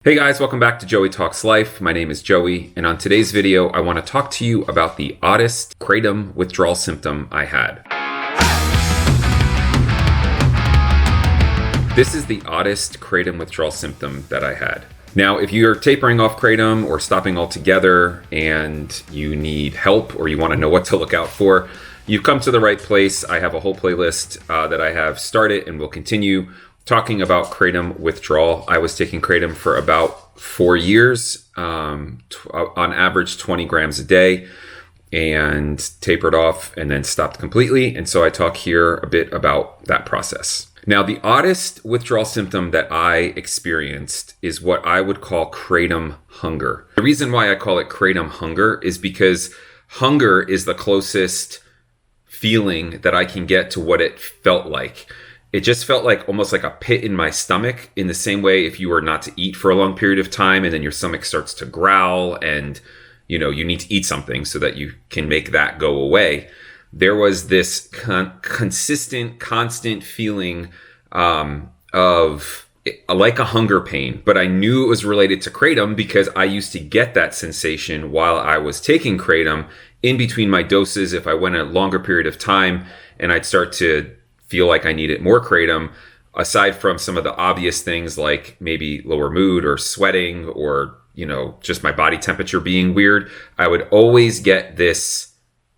Hey guys, welcome back to Joey Talks Life. My name is Joey, and on today's video, I want to talk to you about the oddest kratom withdrawal symptom I had. This is the oddest kratom withdrawal symptom that I had. Now, if you're tapering off kratom or stopping altogether and you need help or you want to know what to look out for, you've come to the right place. I have a whole playlist that I have started and will continue talking about kratom withdrawal. I was taking kratom for about 4 years, on average 20 grams a day, and tapered off and then stopped completely. And so I talk here a bit about that process. Now, the oddest withdrawal symptom that I experienced is what I would call kratom hunger. The reason why I call it kratom hunger is because hunger is the closest feeling that I can get to what it felt like. It just felt like almost like a pit in my stomach, in the same way if you were not to eat for a long period of time and then your stomach starts to growl and you need to eat something so that you can make that go away. There was this consistent, constant feeling of like a hunger pain, but I knew it was related to kratom because I used to get that sensation while I was taking kratom in between my doses. If I went a longer period of time and I'd start to feel like I needed more kratom, aside from some of the obvious things like maybe lower mood or sweating or, just my body temperature being weird, I would always get this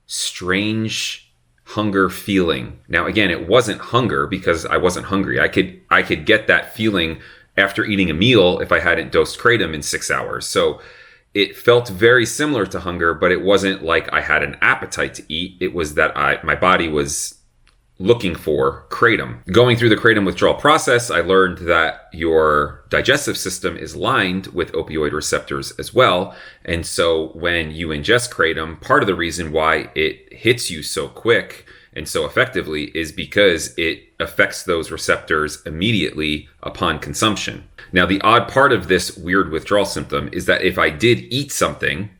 strange hunger feeling. Now, again, it wasn't hunger because I wasn't hungry. I could get that feeling after eating a meal if I hadn't dosed kratom in 6 hours. So it felt very similar to hunger, but it wasn't like I had an appetite to eat. It was that my body was looking for kratom. Going through the kratom withdrawal process, I learned that your digestive system is lined with opioid receptors as well. And so when you ingest kratom, part of the reason why it hits you so quick and so effectively is because it affects those receptors immediately upon consumption. Now, the odd part of this weird withdrawal symptom is that if I did eat something,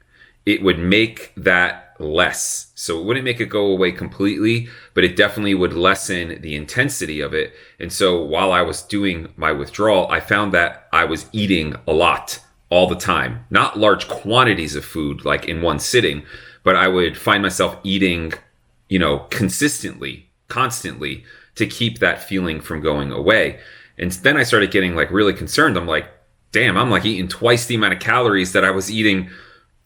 it would make that less. So it wouldn't make it go away completely, but it definitely would lessen the intensity of it. And so while I was doing my withdrawal, I found that I was eating a lot all the time. Not large quantities of food like in one sitting, but I would find myself eating, consistently, constantly to keep that feeling from going away. And then I started getting really concerned. I'm like, damn, I'm eating twice the amount of calories that I was eating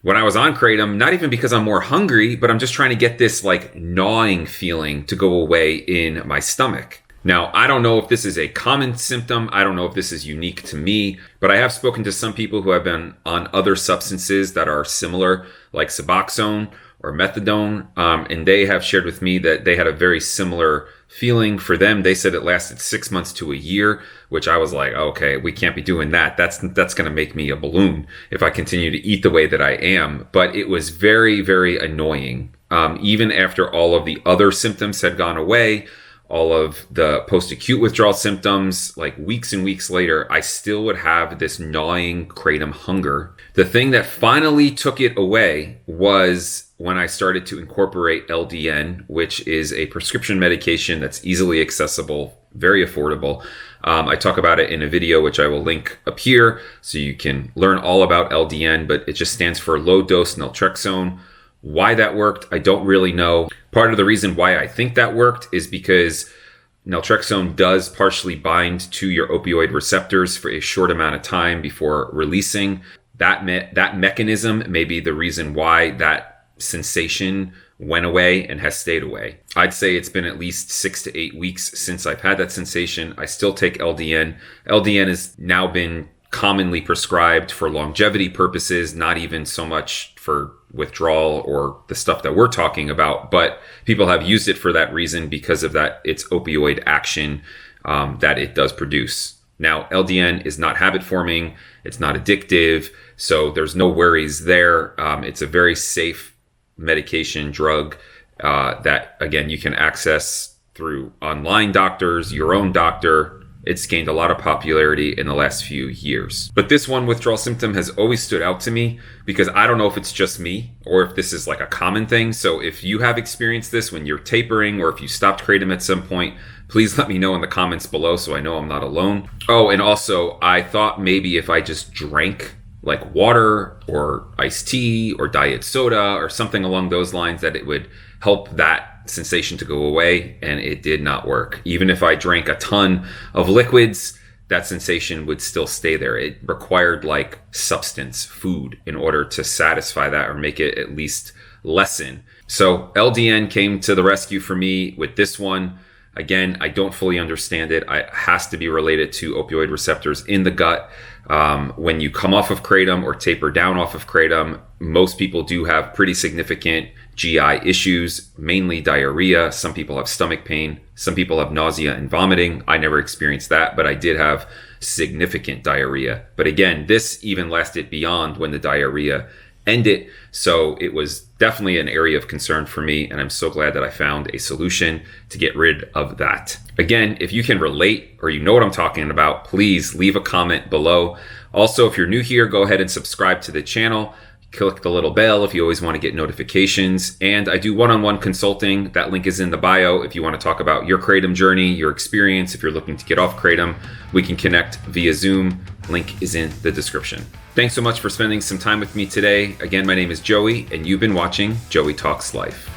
when I was on kratom, not even because I'm more hungry, but I'm just trying to get this gnawing feeling to go away in my stomach. Now, I don't know if this is a common symptom. I don't know if this is unique to me, but I have spoken to some people who have been on other substances that are similar, like Suboxone or methadone, and they have shared with me that they had a very similar feeling. For them, they said it lasted 6 months to a year, which I was like, okay, we can't be doing that. That's going to make me a balloon if I continue to eat the way that I am. But it was very, very annoying. Even after all of the other symptoms had gone away, all of the post-acute withdrawal symptoms, weeks and weeks later, I still would have this gnawing kratom hunger. The thing that finally took it away was when I started to incorporate LDN, which is a prescription medication that's easily accessible, very affordable. I talk about it in a video, which I will link up here, so you can learn all about LDN, but it just stands for low dose naltrexone. Why that worked, I don't really know. Part of the reason why I think that worked is because naltrexone does partially bind to your opioid receptors for a short amount of time before releasing. That mechanism may be the reason why that sensation went away and has stayed away. I'd say it's been at least 6 to 8 weeks since I've had that sensation. I still take LDN. LDN has now been commonly prescribed for longevity purposes, not even so much for withdrawal or the stuff that we're talking about, but people have used it for that reason because of its opioid action that it does produce. Now, LDN is not habit forming. It's not addictive. So there's no worries there. It's a very safe medication drug that, again, you can access through online doctors, your own doctor, It's gained a lot of popularity in the last few years. But this one withdrawal symptom has always stood out to me because I don't know if it's just me or if this is like a common thing. So if you have experienced this when you're tapering or if you stopped Kratom at some point, please let me know in the comments below so I know I'm not alone. Oh, and also I thought maybe if I just drank like water or iced tea or diet soda or something along those lines that it would help that sensation to go away, and it did not work. Even if I drank a ton of liquids, that sensation would still stay there. It required like substance, food, in order to satisfy that or make it at least lessen. So LDN came to the rescue for me with this one. Again, I don't fully understand it. It has to be related to opioid receptors in the gut. When you come off of Kratom or taper down off of Kratom, most people do have pretty significant GI issues, mainly diarrhea. Some people have stomach pain. Some people have nausea and vomiting. I never experienced that, but I did have significant diarrhea. But again, this even lasted beyond when the diarrhea ended. So it was definitely an area of concern for me, and I'm so glad that I found a solution to get rid of that. Again, if you can relate or you know what I'm talking about, please leave a comment below. Also, if you're new here, go ahead and subscribe to the channel. Click the little bell if you always want to get notifications. And I do one-on-one consulting. That link is in the bio. If you want to talk about your Kratom journey, your experience, if you're looking to get off Kratom, we can connect via Zoom. Link is in the description. Thanks so much for spending some time with me today. Again, my name is Joey, and you've been watching Joey Talks Life.